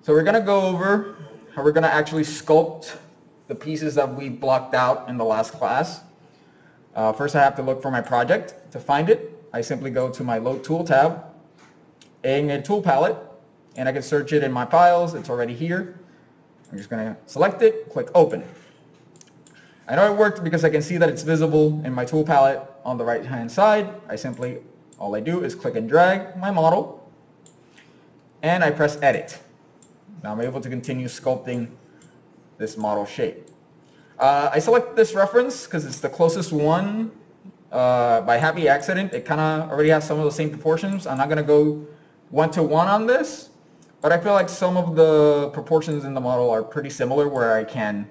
So we're going to go over how we're going to actually sculpt the pieces that we blocked out in the last class. First, I have to look for my project. To find it, I simply go to my Load Tool tab, in a tool palette, and I can search it in my files. It's already here. I'm just going to select it, click Open. I know it worked because I can see that it's visible in my tool palette on the right hand side. All I do is click and drag my model, and I press Edit. Now I'm able to continue sculpting this model shape. I select this reference because it's the closest one. By happy accident, it kind of already has some of the same proportions. I'm not going to go one-to-one on this, but I feel like some of the proportions in the model are pretty similar where I can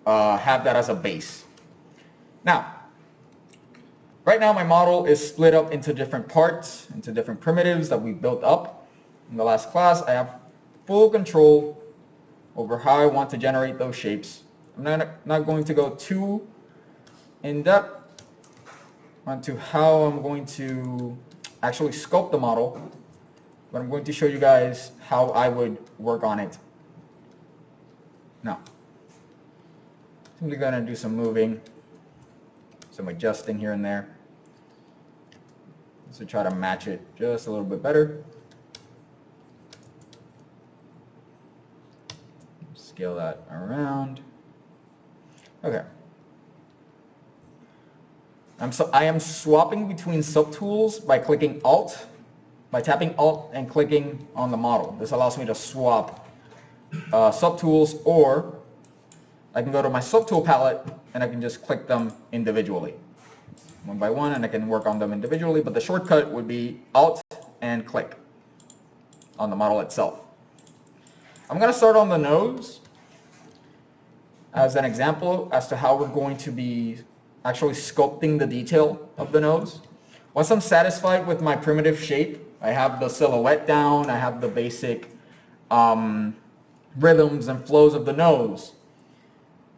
have that as a base. Now, right now my model is split up into different parts, into different primitives that we built up. In the last class, I have full control over how I want to generate those shapes. I'm not going to go too in-depth onto how I'm going to actually sculpt the model, but I'm going to show you guys how I would work on it. Now, simply going to do some moving, some adjusting here and there, just to try to match it just a little bit better. Scale that around. Okay. I am swapping between subtools by clicking Alt, by tapping Alt and clicking on the model. This allows me to swap subtools, or I can go to my subtool palette and I can just click them individually, one by one, and I can work on them individually, but the shortcut would be Alt and click on the model itself. I'm going to start on the nose as an example as to how we're going to be actually sculpting the detail of the nose. Once I'm satisfied with my primitive shape, I have the silhouette down, I have the basic rhythms and flows of the nose.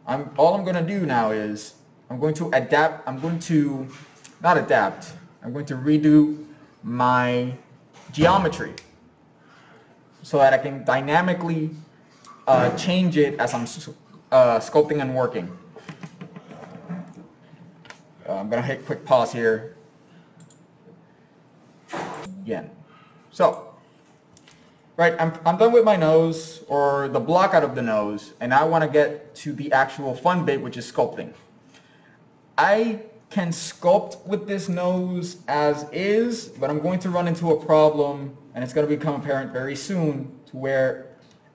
All I'm going to do now is I'm going to redo my geometry so that I can dynamically change it as I'm sculpting and working. I'm going to hit quick pause here again. So, right, I'm done with my nose, or the block out of the nose, and I want to get to the actual fun bit, which is sculpting. I can sculpt with this nose as is, but I'm going to run into a problem, and it's going to become apparent very soon, to where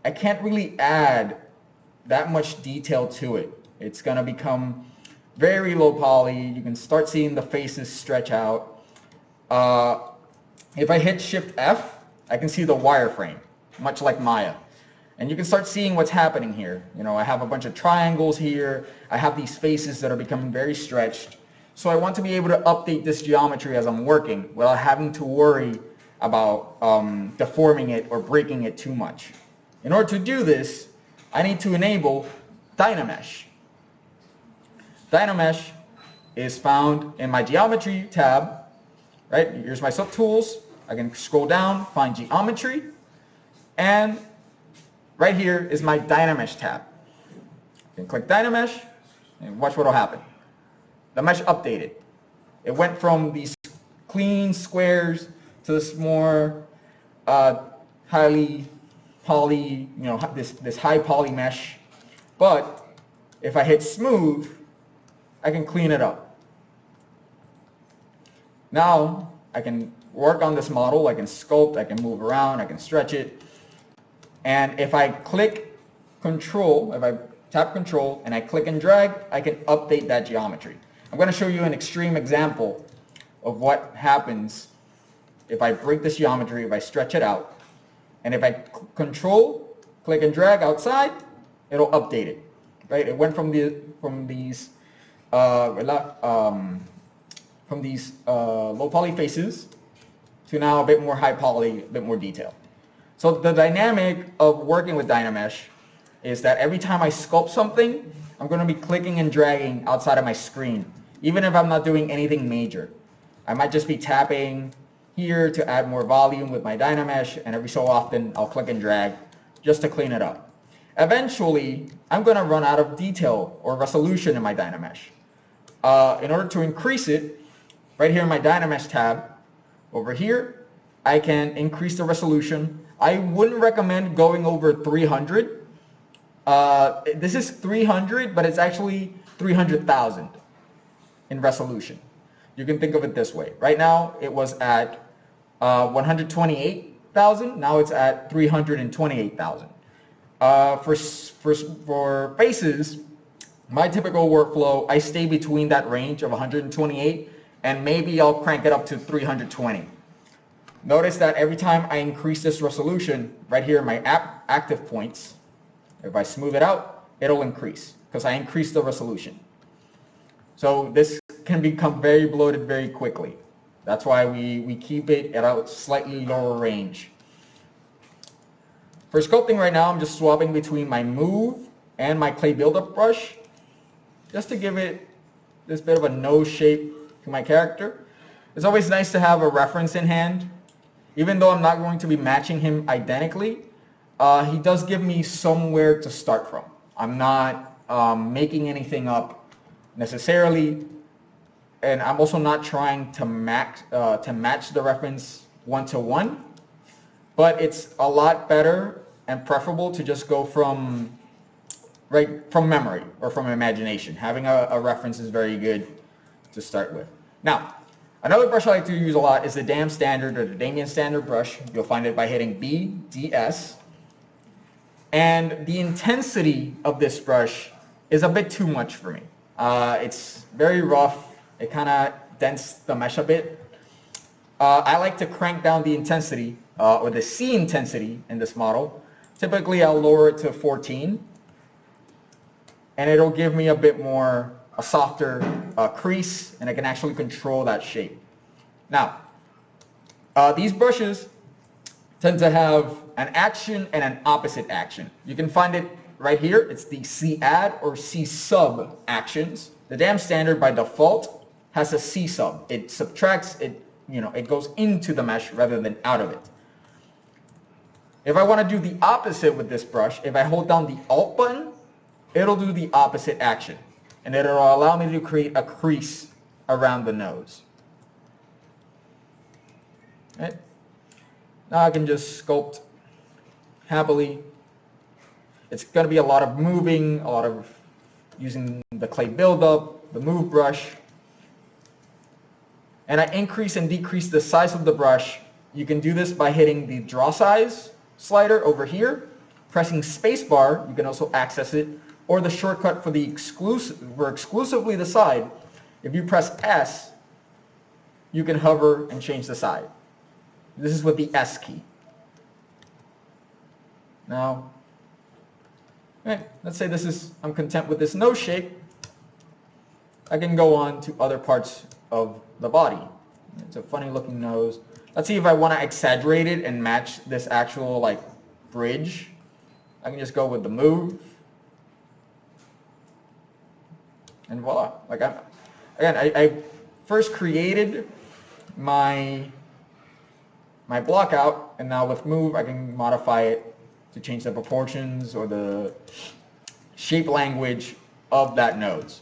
I can't really add that much detail to it. It's going to become very low poly. You can start seeing the faces stretch out. If I hit Shift F, I can see the wireframe, much like Maya. And you can start seeing what's happening here. You know, I have a bunch of triangles here. I have these faces that are becoming very stretched. So I want to be able to update this geometry as I'm working without having to worry about deforming it or breaking it too much. In order to do this, I need to enable Dynamesh. Dynamesh is found in my Geometry tab. Right? Here's my subtools. I can scroll down, find Geometry, and right here is my Dynamesh tab. You can click Dynamesh, and watch what will happen. The mesh updated. It went from these clean squares to this more highly poly, this high poly mesh. But if I hit smooth, I can clean it up. Now I can work on this model. I can sculpt, I can move around, I can stretch it. And if I click Control, if I tap Control and I click and drag, I can update that geometry. I'm going to show you an extreme example of what happens if I break this geometry, if I stretch it out. And if I Control, click and drag outside, it'll update it. Right? It went from these low poly faces to now a bit more high poly, a bit more detail. So the dynamic of working with Dynamesh is that every time I sculpt something, I'm going to be clicking and dragging outside of my screen, even if I'm not doing anything major. I might just be tapping here to add more volume with my Dynamesh, and every so often I'll click and drag just to clean it up. Eventually, I'm going to run out of detail or resolution in my Dynamesh. In order to increase it, right here in my Dynamesh tab, over here, I can increase the resolution. I wouldn't recommend going over 300. This is 300, but it's actually 300,000 in resolution. You can think of it this way. Right now, it was at 128,000. Now it's at 328,000. For faces, my typical workflow, I stay between that range of 128, and maybe I'll crank it up to 320. Notice that every time I increase this resolution, right here in my active points, if I smooth it out, it'll increase because I increased the resolution. So this can become very bloated very quickly. That's why we keep it at a slightly lower range. For sculpting right now, I'm just swapping between my move and my clay buildup brush just to give it this bit of a nose shape to my character. It's always nice to have a reference in hand. Even though I'm not going to be matching him identically, he does give me somewhere to start from. I'm not making anything up necessarily, and I'm also not trying to match the reference one-to-one, but it's a lot better and preferable to just go from memory or from imagination. Having a reference is very good to start with. Now, another brush I like to use a lot is the Damn Standard or the Damien Standard brush. You'll find it by hitting BDS. And the intensity of this brush is a bit too much for me. It's very rough. It kind of dents the mesh a bit. I like to crank down the intensity or the C intensity in this model. Typically, I'll lower it to 14. And it'll give me a bit more, a softer crease, and I can actually control that shape. Now, these brushes tend to have an action and an opposite action. You can find it right here. It's the C add or C sub actions. The Damn Standard by default has a C sub. It subtracts, it goes into the mesh rather than out of it. If I want to do the opposite with this brush, if I hold down the Alt button, it'll do the opposite action. And it'll allow me to create a crease around the nose. Right? Now I can just sculpt happily. It's going to be a lot of moving, a lot of using the clay buildup, the move brush. And I increase and decrease the size of the brush. You can do this by hitting the draw size slider over here, pressing spacebar. You can also access it, or the shortcut for the exclusively the side. If you press S, you can hover and change the side. This is with the S key. Now, let's say I'm content with this nose shape. I can go on to other parts of the body. It's a funny looking nose. Let's see if I want to exaggerate it and match this actual bridge. I can just go with the move. And voila. I first created my block out, and now with move I can modify it to change the proportions or the shape language of that nose.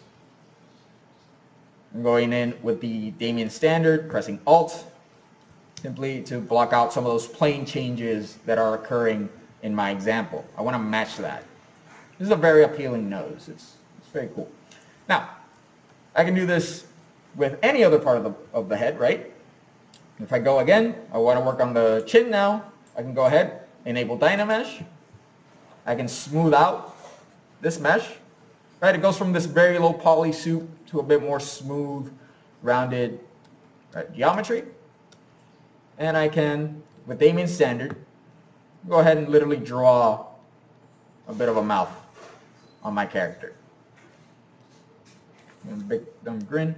I'm going in with the Damien Standard, pressing Alt, simply to block out some of those plane changes that are occurring in my example. I want to match that. This is a very appealing nose. It's very cool. Now, I can do this with any other part of the head, right? If I go again, I want to work on the chin now. I can go ahead, enable Dynamesh. I can smooth out this mesh. Right? It goes from this very low poly soup to a bit more smooth, rounded geometry. And I can, with Damien Standard, go ahead and literally draw a bit of a mouth on my character. And big dumb grin.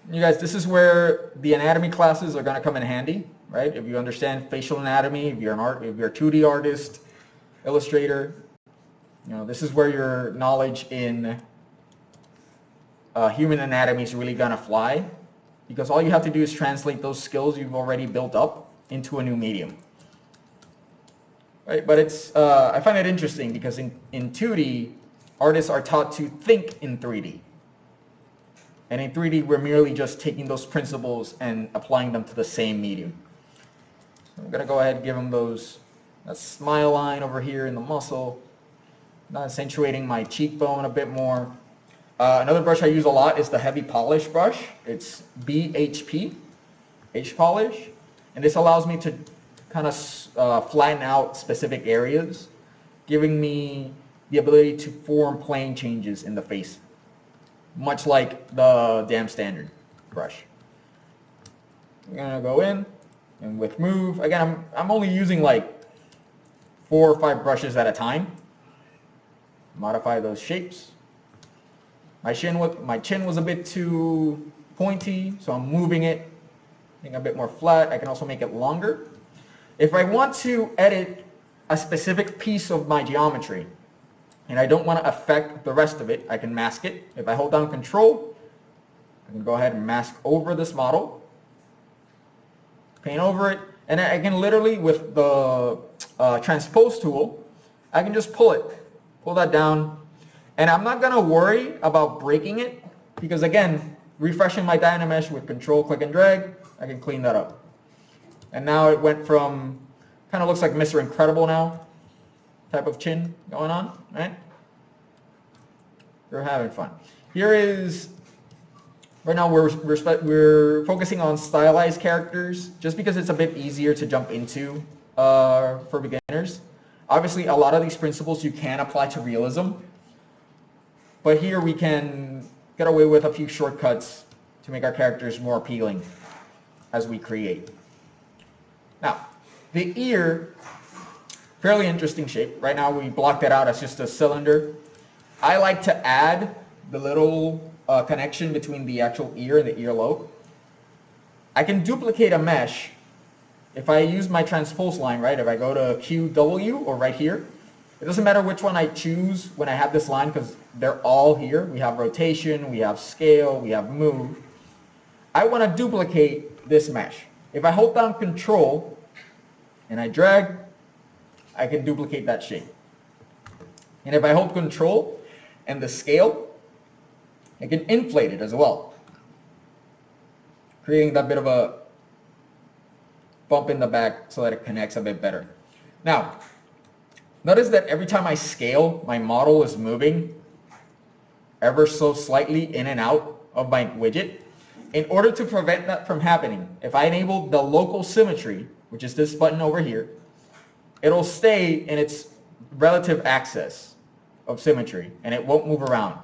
You guys, this is where the anatomy classes are going to come in handy, right? If you understand facial anatomy, if you're if you're a 2D artist, illustrator, this is where your knowledge in human anatomy is really going to fly, because all you have to do is translate those skills you've already built up into a new medium. right? But it's, I find it interesting because in 2D, artists are taught to think in 3D. And in 3D, we're merely just taking those principles and applying them to the same medium. So I'm gonna go ahead and give them that smile line over here in the muscle, not accentuating my cheekbone a bit more. Another brush I use a lot is the heavy polish brush. It's BHP, H polish, and this allows me to kind of flatten out specific areas, giving me the ability to form plane changes in the face, much like the damn standard brush. I'm gonna go in, and with move, again, I'm only using like 4 or 5 brushes at a time. Modify those shapes. My chin was a bit too pointy, so I'm moving it, making it a bit more flat. I can also make it longer. If I want to edit a specific piece of my geometry, and I don't want to affect the rest of it, I can mask it. If I hold down Control, I can go ahead and mask over this model, paint over it, and I can literally, with the transpose tool, I can just pull that down, and I'm not gonna worry about breaking it, because again, refreshing my Dynamesh with Control, click and drag, I can clean that up. And now it went from, kind of looks like Mr. Incredible now, type of chin going on, right? We're having fun. Here is, right now we're focusing on stylized characters, just because it's a bit easier to jump into for beginners. Obviously, a lot of these principles you can apply to realism, but here we can get away with a few shortcuts to make our characters more appealing as we create. Now, the ear, fairly interesting shape. Right now we blocked it out as just a cylinder. I like to add the little connection between the actual ear and the earlobe. I can duplicate a mesh if I use my transpose line, right? If I go to QW or right here, it doesn't matter which one I choose when I have this line because they're all here. We have rotation, we have scale, we have move. I want to duplicate this mesh. If I hold down Control and I drag, I can duplicate that shape. And if I hold Control and the scale, I can inflate it as well, creating that bit of a bump in the back so that it connects a bit better. Now, notice that every time I scale, my model is moving ever so slightly in and out of my widget. In order to prevent that from happening, if I enable the local symmetry, which is this button over here, it'll stay in its relative axis of symmetry and it won't move around.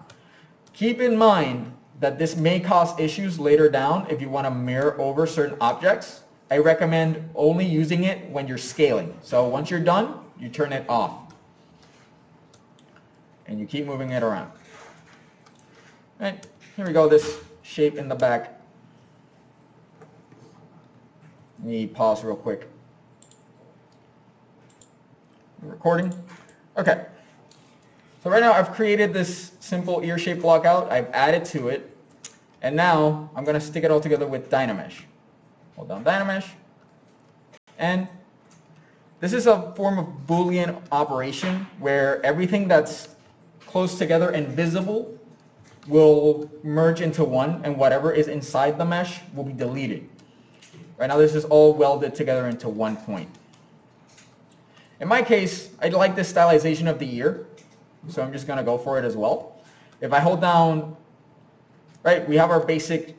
Keep in mind that this may cause issues later down if you want to mirror over certain objects. I recommend only using it when you're scaling. So once you're done, you turn it off and you keep moving it around. Right, here we go, this shape in the back. Let me pause real quick. Recording. Okay. So right now I've created this simple ear shape blockout. I've added to it. And now I'm going to stick it all together with Dynamesh. Hold down Dynamesh. And this is a form of Boolean operation where everything that's close together and visible will merge into one, and whatever is inside the mesh will be deleted. Right now this is all welded together into one point. In my case, I like this stylization of the ear, so I'm just going to go for it as well. If I hold down, right, we have our basic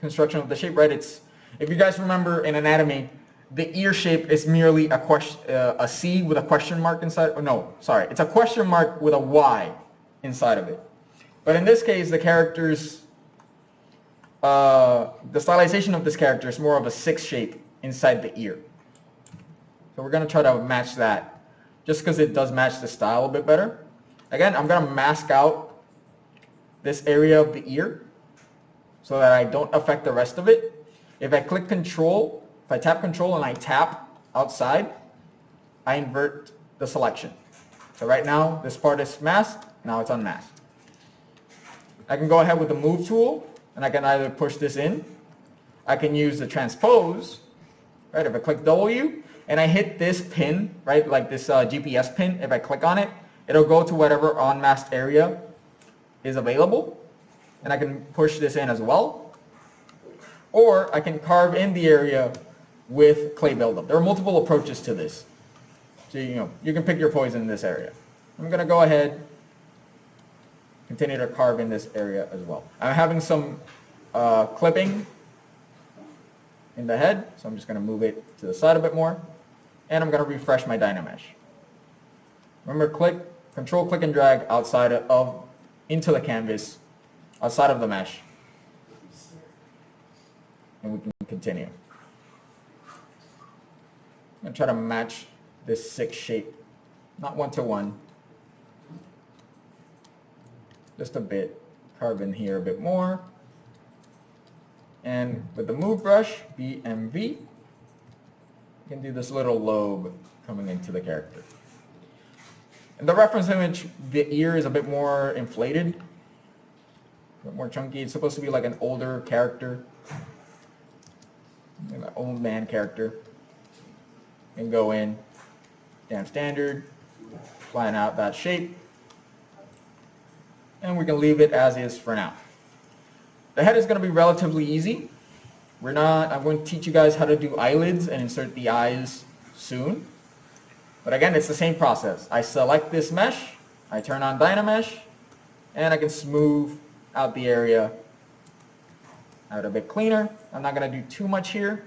construction of the shape, right? It's, if you guys remember in anatomy, the ear shape is merely a C with a question mark inside. Oh, no, sorry, it's a question mark with a Y inside of it. But in this case, the characters, the stylization of this character is more of a 6 shape inside the ear. So we're going to try to match that, just because it does match the style a bit better. Again, I'm going to mask out this area of the ear so that I don't affect the rest of it. If I click Control, if I tap Control and I tap outside, I invert the selection. So right now, this part is masked, now it's unmasked. I can go ahead with the Move tool, and I can either push this in, I can use the Transpose, right? If I click W, and I hit this pin, right, like this GPS pin, if I click on it, it'll go to whatever unmasked area is available, and I can push this in as well. Or I can carve in the area with clay buildup. There are multiple approaches to this. So, you can pick your poison in this area. I'm going to go ahead, continue to carve in this area as well. I'm having some clipping in the head, so I'm just going to move it to the side a bit more, and I'm going to refresh my Dynamesh. Remember, control, click, and drag outside of, into the canvas, outside of the mesh, and we can continue. I'm going to try to match this 6 shape, not 1-to-1, just a bit, carve in here a bit more. And with the move brush, BMV, you can do this little lobe coming into the character. In the reference image, the ear is a bit more inflated, a bit more chunky. It's supposed to be like an older character, like an old man character. And go in, damn standard, line out that shape, and we can leave it as is for now. The head is going to be relatively easy. I'm going to teach you guys how to do eyelids and insert the eyes soon. But again, it's the same process. I select this mesh, I turn on Dynamesh, and I can smooth out the area out a bit cleaner. I'm not going to do too much here.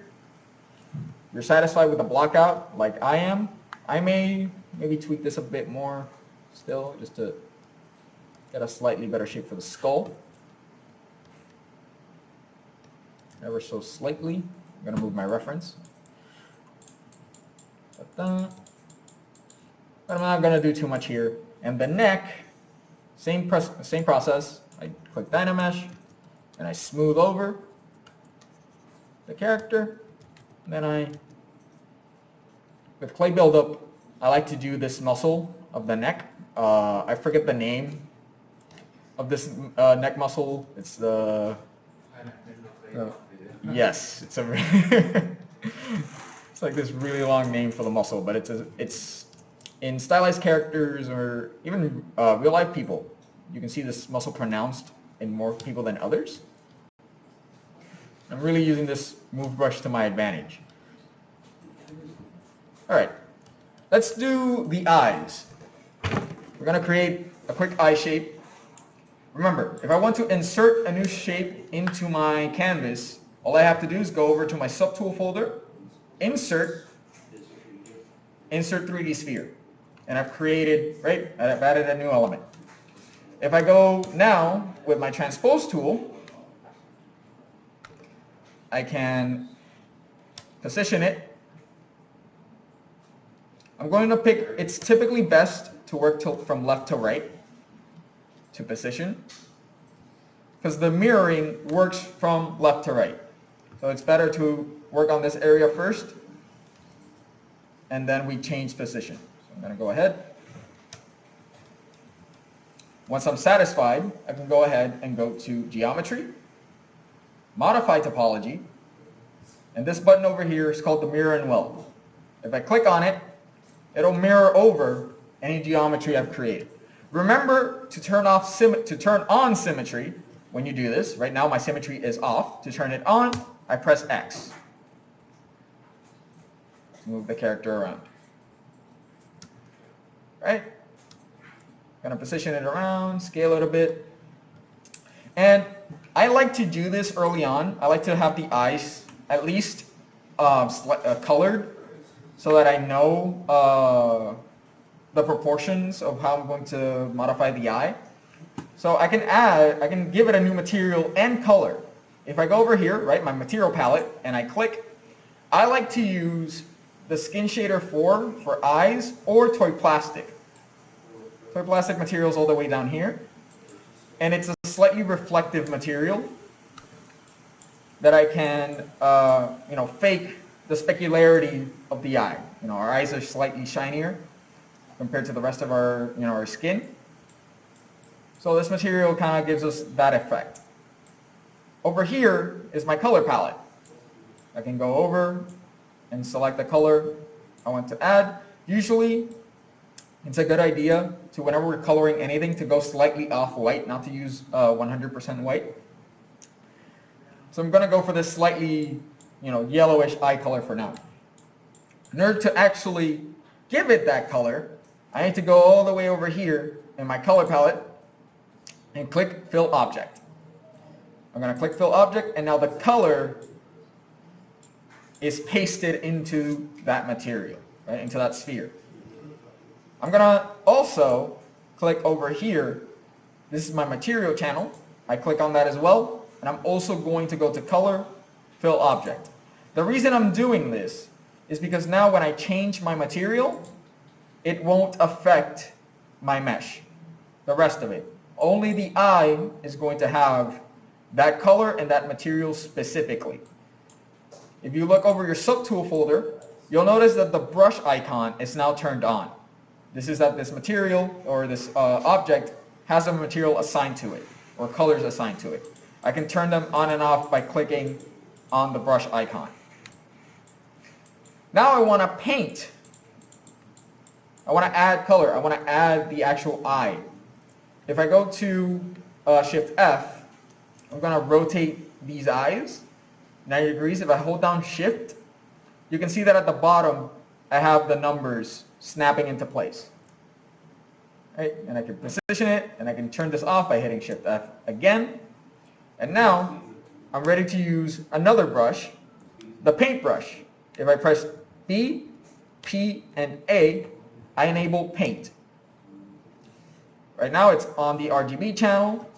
If you're satisfied with the block out like I am, I may maybe tweak this a bit more still, just to get a slightly better shape for the skull. Ever so slightly. I'm going to move my reference. But I'm not going to do too much here. And the neck, same process. I click Dynamesh, and I smooth over the character. And then with clay buildup, I like to do this muscle of the neck. I forget the name of this neck muscle. It's the... yes, it's it's like this really long name for the muscle, but it's in stylized characters or even real life people. You can see this muscle pronounced in more people than others. I'm really using this move brush to my advantage. All right, let's do the eyes. We're going to create a quick eye shape. Remember, if I want to insert a new shape into my canvas, all I have to do is go over to my subtool folder, insert 3D sphere. And I've created, right, I've added a new element. If I go now with my transpose tool, I can position it. I'm going to pick, it's typically best to work from left to right to position, because the mirroring works from left to right. So it's better to work on this area first, and then we change position. So I'm going to go ahead. Once I'm satisfied, I can go ahead and go to Geometry, Modify Topology, and this button over here is called the Mirror and Weld. If I click on it, it'll mirror over any geometry I've created. Remember to turn on symmetry when you do this. Right now my symmetry is off. To turn it on, I press X. Move the character around. Right? Gonna position it around, scale it a bit. And I like to do this early on. I like to have the eyes at least colored so that I know the proportions of how I'm going to modify the eye. So I can give it a new material and color. If I go over here, right, my material palette, and I click, I like to use the Skin Shader 4 for eyes or Toy Plastic. Toy Plastic material is all the way down here. And it's a slightly reflective material that I can, fake the specularity of the eye. Our eyes are slightly shinier compared to the rest of our, our skin. So this material kind of gives us that effect. Over here is my color palette. I can go over and select the color I want to add. Usually, it's a good idea to, whenever we're coloring anything, to go slightly off white, not to use 100% white. So I'm going to go for this slightly, yellowish eye color for now. In order to actually give it that color, I need to go all the way over here in my color palette and click Fill Object. I'm going to click Fill Object, and now the color is pasted into that material, right, into that sphere. I'm going to also click over here. This is my material channel. I click on that as well, and I'm also going to go to Color, Fill Object. The reason I'm doing this is because now when I change my material, it won't affect my mesh, the rest of it. Only the eye is going to have that color and that material specifically. If you look over your subtool folder, you'll notice that the brush icon is now turned on. This is that this material or this object has a material assigned to it or colors assigned to it. I can turn them on and off by clicking on the brush icon. Now I want to paint. I want to add color. I want to add the actual eye. If I go to Shift F, I'm going to rotate these eyes 90 degrees. If I hold down Shift, you can see that at the bottom I have the numbers snapping into place. Right? And I can position it, and I can turn this off by hitting Shift F again. And now I'm ready to use another brush, the paint brush. If I press B, P, and A, I enable paint. Right now it's on the RGB channel.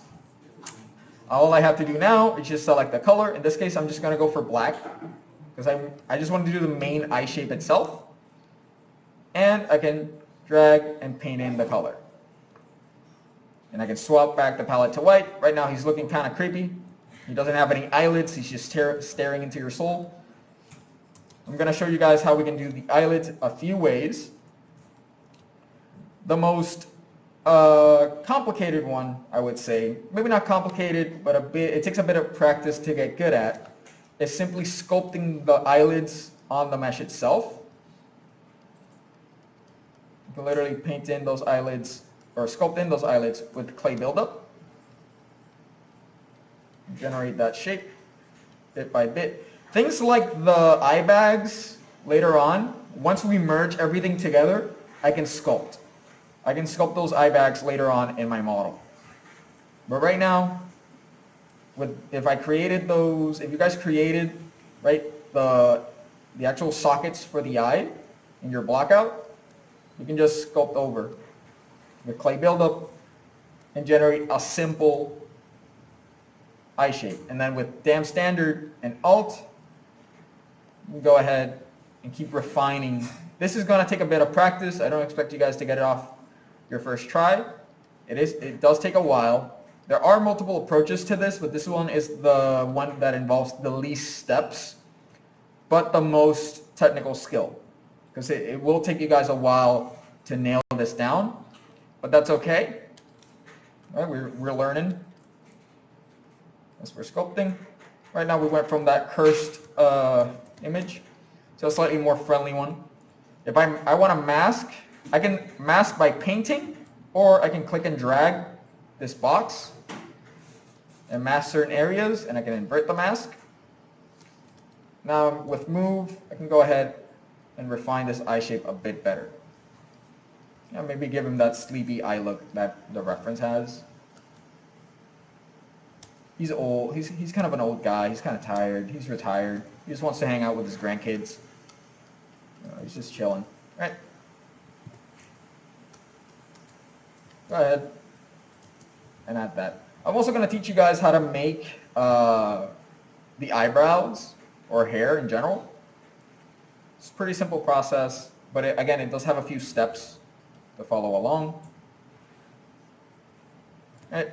All I have to do now is just select the color. In this case, I'm just going to go for black because I just want to do the main eye shape itself. And I can drag and paint in the color. And I can swap back the palette to white. Right now he's looking kind of creepy. He doesn't have any eyelids. He's just staring into your soul. I'm going to show you guys how we can do the eyelids a few ways. The most complicated one, I would say, maybe not complicated, but it takes a bit of practice to get good at, is simply sculpting the eyelids on the mesh itself. You can literally paint in those eyelids or sculpt in those eyelids with clay buildup. Generate that shape bit by bit. Things like the eye bags later on, once we merge everything together, I can sculpt. I can sculpt those eye bags later on in my model. But right now, if I created those, if you guys created, right, the actual sockets for the eye in your blockout, you can just sculpt over the clay buildup and generate a simple eye shape. And then with Damn Standard and Alt, you can go ahead and keep refining. This is going to take a bit of practice. I don't expect you guys to get it off your first try. It does take a while. There are multiple approaches to this, but this one is the one that involves the least steps, but the most technical skill. Because it will take you guys a while to nail this down, but that's okay. Right, we're learning. As for sculpting, right now we went from that cursed image to a slightly more friendly one. If I want to mask, I can mask by painting, or I can click and drag this box and mask certain areas, and I can invert the mask. Now with move, I can go ahead and refine this eye shape a bit better. Yeah, maybe give him that sleepy eye look that the reference has. He's old. He's kind of an old guy. He's kind of tired. He's retired. He just wants to hang out with his grandkids. He's just chilling. Right. Go ahead and add that. I'm also going to teach you guys how to make the eyebrows or hair in general. It's a pretty simple process, but again, it does have a few steps to follow along. Right.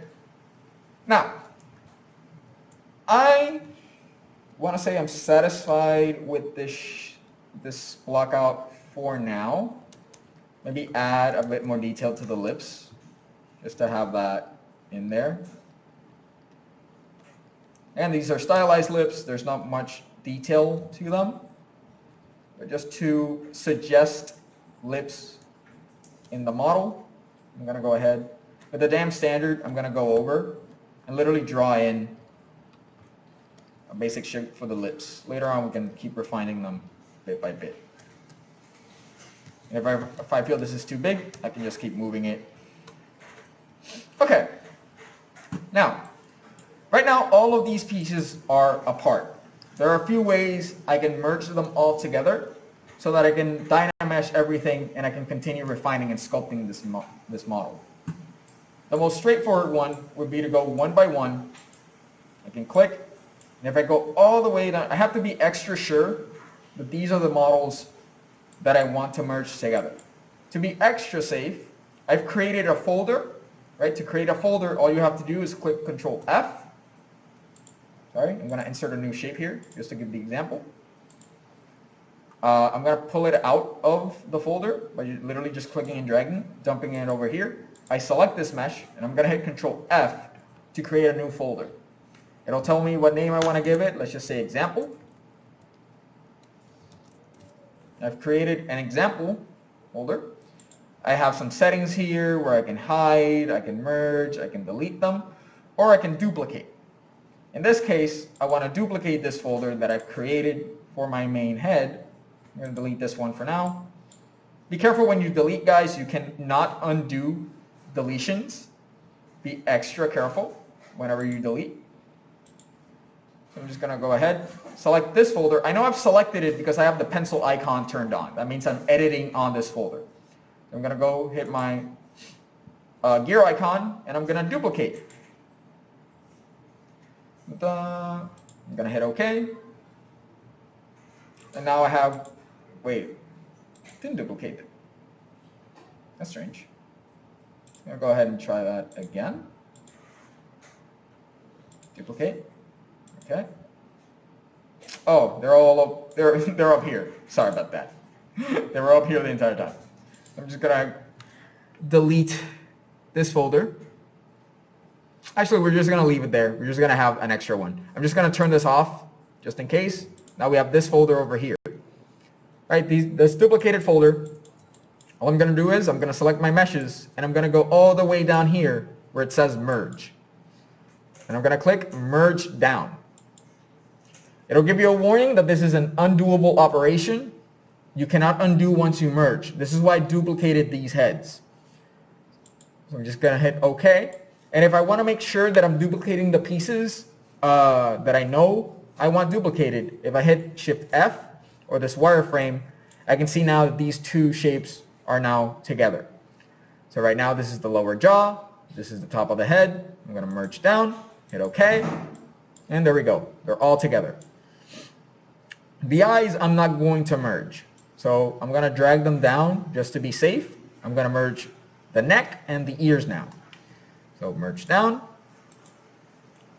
Now, I want to say I'm satisfied with this blockout for now. Maybe add a bit more detail to the lips, just to have that in there. And these are stylized lips. There's not much detail to them. but just to suggest lips in the model, I'm going to go ahead. With the damn standard, I'm going to go over and literally draw in a basic shape for the lips. Later on, we can keep refining them bit by bit. And if I feel this is too big, I can just keep moving it. Okay. Now, right now, all of these pieces are apart. There are a few ways I can merge them all together so that I can dynamesh everything and I can continue refining and sculpting this model. The most straightforward one would be to go one by one. I can click, and if I go all the way down, I have to be extra sure that these are the models that I want to merge together. To be extra safe, I've created a folder. Right? To create a folder, all you have to do is click Control F. Sorry, I'm going to insert a new shape here, just to give the example. I'm going to pull it out of the folder by literally just clicking and dragging, dumping it over here. I select this mesh, and I'm going to hit Control F to create a new folder. It'll tell me what name I want to give it. Let's just say example. I've created an example folder. I have some settings here where I can hide, I can merge, I can delete them, or I can duplicate. In this case, I want to duplicate this folder that I've created for my main head. I'm going to delete this one for now. Be careful when you delete, guys. You cannot undo deletions. Be extra careful whenever you delete. So I'm just going to go ahead, select this folder. I know I've selected it because I have the pencil icon turned on. That means I'm editing on this folder. I'm going to go hit my gear icon, and I'm going to duplicate. I'm going to hit OK. And now I have, wait, didn't duplicate it. That's strange. I'm going to go ahead and try that again. Duplicate. Okay. Oh, they're all up, they're up here. Sorry about that. They were up here the entire time. I'm just going to delete this folder. Actually, we're just going to leave it there. We're just going to have an extra one. I'm just going to turn this off just in case. Now we have this folder over here. Right, this duplicated folder, all I'm going to do is I'm going to select my meshes and I'm going to go all the way down here where it says merge. And I'm going to click merge down. It'll give you a warning that this is an undoable operation. You cannot undo once you merge. This is why I duplicated these heads. So I'm just going to hit OK. And if I want to make sure that I'm duplicating the pieces that I know I want duplicated, if I hit Shift F or this wireframe, I can see now that these two shapes are now together. So right now this is the lower jaw, this is the top of the head. I'm going to merge down, hit OK, and there we go. They're all together. The eyes I'm not going to merge. So I'm going to drag them down just to be safe. I'm going to merge the neck and the ears now. So merge down.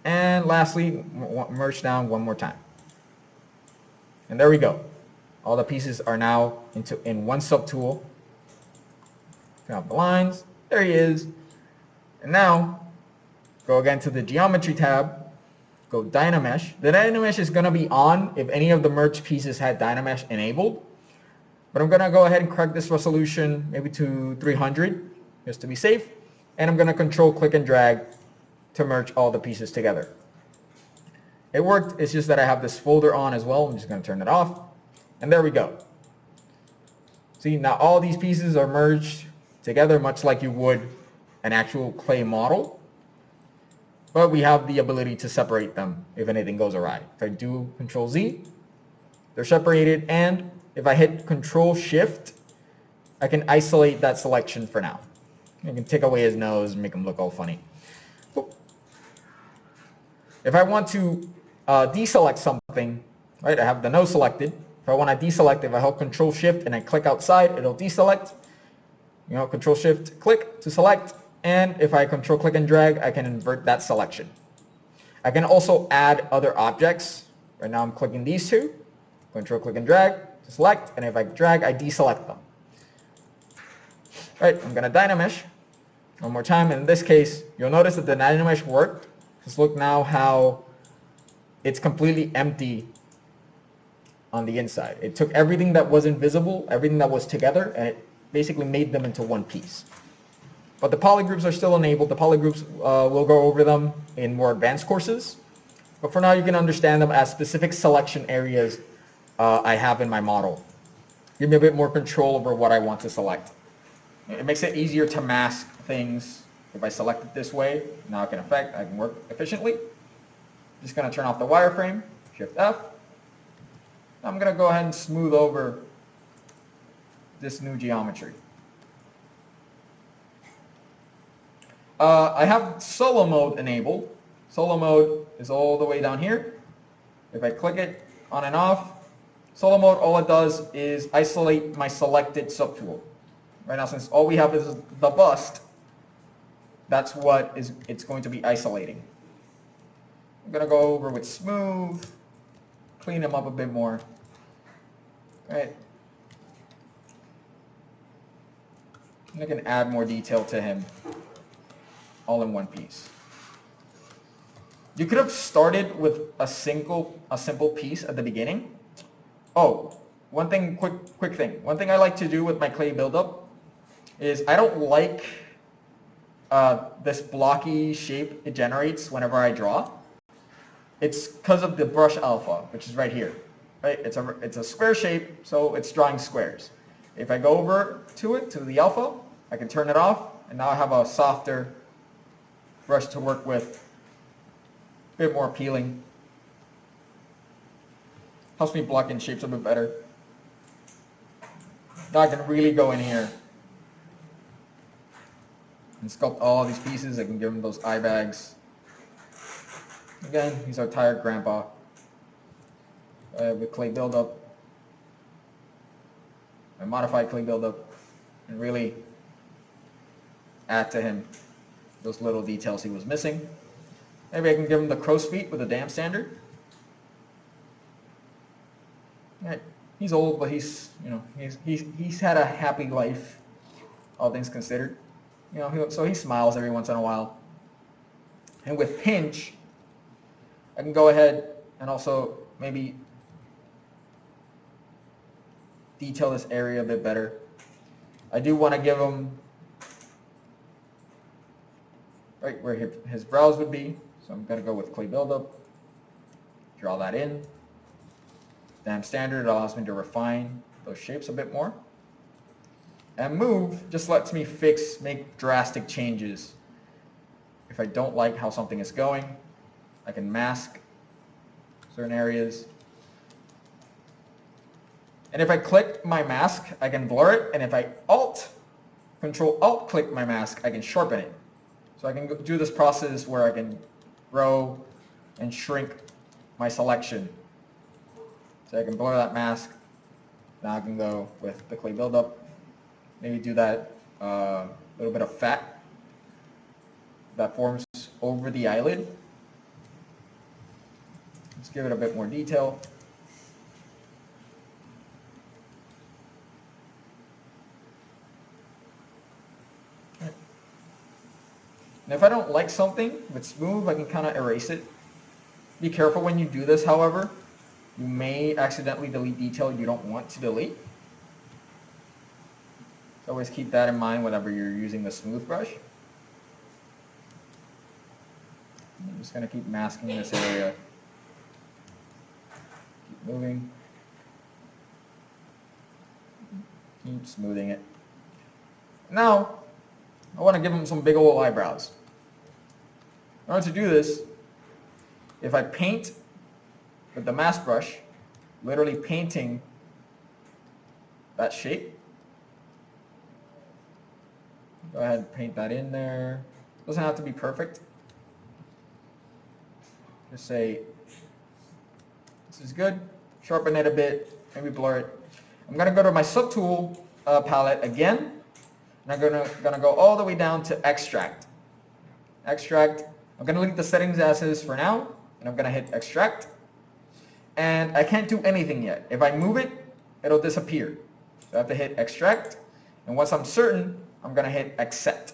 And lastly, merge down one more time. And there we go. All the pieces are now in one subtool. Turn off the lines. There he is. And now, go again to the Geometry tab. Go Dynamesh. The Dynamesh is going to be on if any of the merged pieces had Dynamesh enabled. But I'm going to go ahead and correct this resolution maybe to 300 just to be safe. And I'm going to control click and drag to merge all the pieces together. It worked. It's just that I have this folder on as well. I'm just going to turn it off. And there we go. See, now all these pieces are merged together much like you would an actual clay model. But we have the ability to separate them if anything goes awry. If I do Control Z, they're separated. And if I hit Control Shift, I can isolate that selection for now. I can take away his nose and make him look all funny. If I want to deselect something, right, I have the nose selected. If I want to deselect, if I hold Control Shift and I click outside, it'll deselect. You know, Control Shift click to select. And if I Control click and drag, I can invert that selection. I can also add other objects. Right now I'm clicking these two. Control click and drag to select. And if I drag, I deselect them. Right, I'm going to Dynamesh one more time. In this case, you'll notice that the Dynamesh worked. Just look now how it's completely empty on the inside. It took everything that was invisible, everything that was together, and it basically made them into one piece. But the polygroups are still enabled. The polygroups, we'll go over them in more advanced courses. But for now, you can understand them as specific selection areas I have in my model. Give me a bit more control over what I want to select. It makes it easier to mask things. If I select it this way, now I can work efficiently. Just going to turn off the wireframe, Shift F. I'm going to go ahead and smooth over this new geometry. I have solo mode enabled. Solo mode is all the way down here. If I click it on and off, solo mode, all it does is isolate my selected subtool. Right now, since all we have is the bust, that's what it's going to be isolating. I'm going to go over with smooth, clean him up a bit more. Right. And I can add more detail to him all in one piece. You could have started with a simple piece at the beginning. Oh, one thing, quick thing. One thing I like to do with my clay buildup is I don't like this blocky shape it generates whenever I draw. It's because of the brush alpha, which is right here. Right? It's a square shape, so it's drawing squares. If I go over to the alpha, I can turn it off, and now I have a softer brush to work with. A bit more appealing. Helps me block in shapes a bit better. Now I can really go in here and sculpt all these pieces. I can give them those eye bags. Again, he's our tired grandpa with clay buildup. I modify clay buildup and really add to him those little details he was missing. Maybe I can give him the crow's feet with a damp standard. Right. He's old, but he's had a happy life, all things considered. So he smiles every once in a while. And with pinch, I can go ahead and also maybe detail this area a bit better. I do want to give him right where his brows would be. So I'm going to go with clay buildup, draw that in. Damp standard allows me to refine those shapes a bit more. And move just lets me make drastic changes. If I don't like how something is going, I can mask certain areas. And if I click my mask, I can blur it. And if I Control-Alt click my mask, I can sharpen it. So I can do this process where I can grow and shrink my selection. So I can blur that mask. Now I can go with the clay buildup. Maybe do that little bit of fat that forms over the eyelid. Let's give it a bit more detail. And if I don't like something, if it's smooth, I can kind of erase it. Be careful when you do this, however. You may accidentally delete detail you don't want to delete. So always keep that in mind whenever you're using the smooth brush. I'm just going to keep masking this area. Keep moving. Keep smoothing it. Now, I want to give him some big old eyebrows. In order to do this, if I paint with the mask brush, literally painting that shape, go ahead and paint that in there. Doesn't have to be perfect. Just say, this is good. Sharpen it a bit, maybe blur it. I'm going to go to my subtool palette again. And I'm gonna go all the way down to extract. Extract. I'm gonna leave the settings as is for now, and I'm gonna hit extract. And I can't do anything yet. If I move it, it'll disappear. So I have to hit extract, and once I'm certain, I'm gonna hit accept.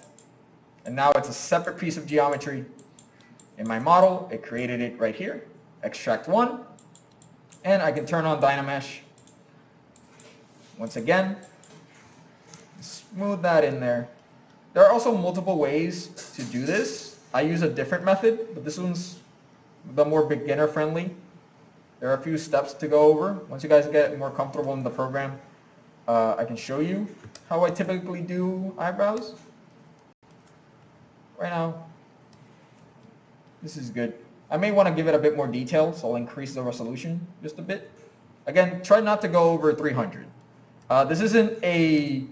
And now it's a separate piece of geometry. In my model, it created it right here. Extract 1. And I can turn on Dynamesh. Once again, smooth that in there. There are also multiple ways to do this. I use a different method, but this one's the more beginner friendly. There are a few steps to go over. Once you guys get more comfortable in the program, I can show you how I typically do eyebrows. Right now, this is good. I may want to give it a bit more detail, so I'll increase the resolution just a bit. Again, try not to go over 300. This isn't a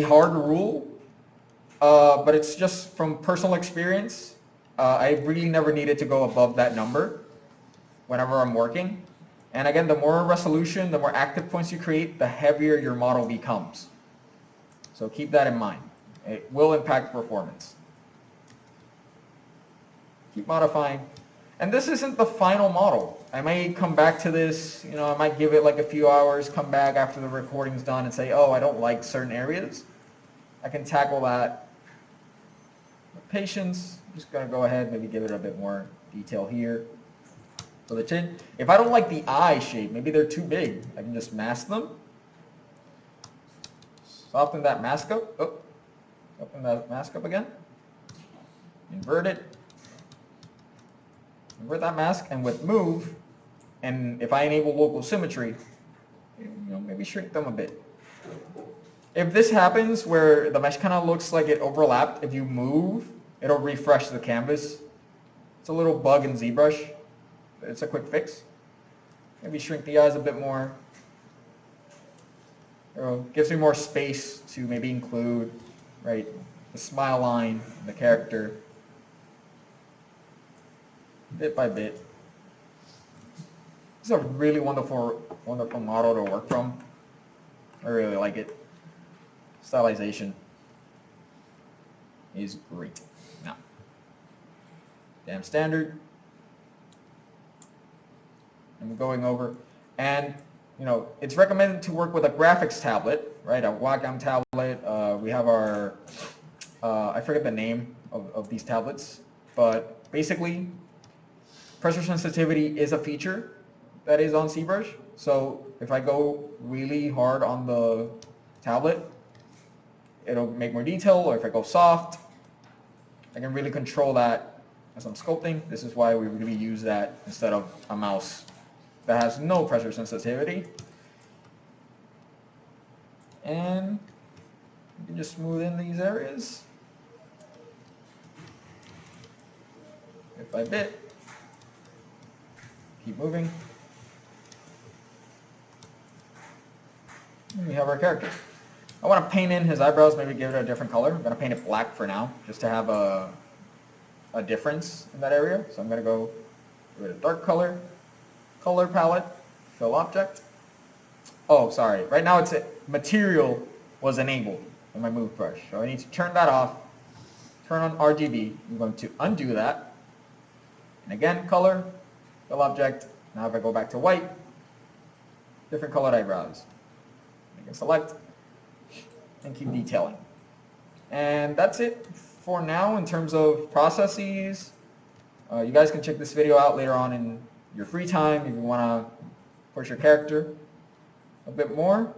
hard rule, but it's just from personal experience. I really never needed to go above that number whenever I'm working. And again, the more resolution, the more active points you create, the heavier your model becomes. So keep that in mind. It will impact performance. Keep modifying. And this isn't the final model. I may come back to this, I might give it like a few hours, come back after the recording's done and say, oh, I don't like certain areas. I can tackle that with patience. I'm just going to go ahead, maybe give it a bit more detail here. So the chin, if I don't like the eye shape, maybe they're too big, I can just mask them. Soften that mask up. Oh, open that mask up again. Invert it. Invert that mask, and with move, and if I enable local symmetry, maybe shrink them a bit. If this happens where the mesh kind of looks like it overlapped, if you move, it'll refresh the canvas. It's a little bug in ZBrush. It's a quick fix. Maybe shrink the eyes a bit more. Gives me more space to maybe include, right, the smile line, the character, bit by bit. It's a really wonderful model to work from. I really like it. Stylization is great. Now, damn standard. I'm going over, and it's recommended to work with a graphics tablet, right? A Wacom tablet. We have our, I forget the name of these tablets, but basically, pressure sensitivity is a feature that is on ZBrush. So if I go really hard on the tablet, it'll make more detail, or if I go soft, I can really control that as I'm sculpting. This is why we really use that instead of a mouse that has no pressure sensitivity. And you can just smooth in these areas bit by bit. Keep moving. And we have our character. I want to paint in his eyebrows, maybe give it a different color. I'm going to paint it black for now, just to have a difference in that area. So I'm going to go with a dark color, color palette, fill object. Oh, sorry. Right now it's material was enabled in my move brush. So I need to turn that off, turn on RGB. I'm going to undo that. And again, color, fill object. Now if I go back to white, different colored eyebrows. I can select and keep detailing. And that's it for now in terms of processes. You guys can check this video out later on in your free time if you want to push your character a bit more.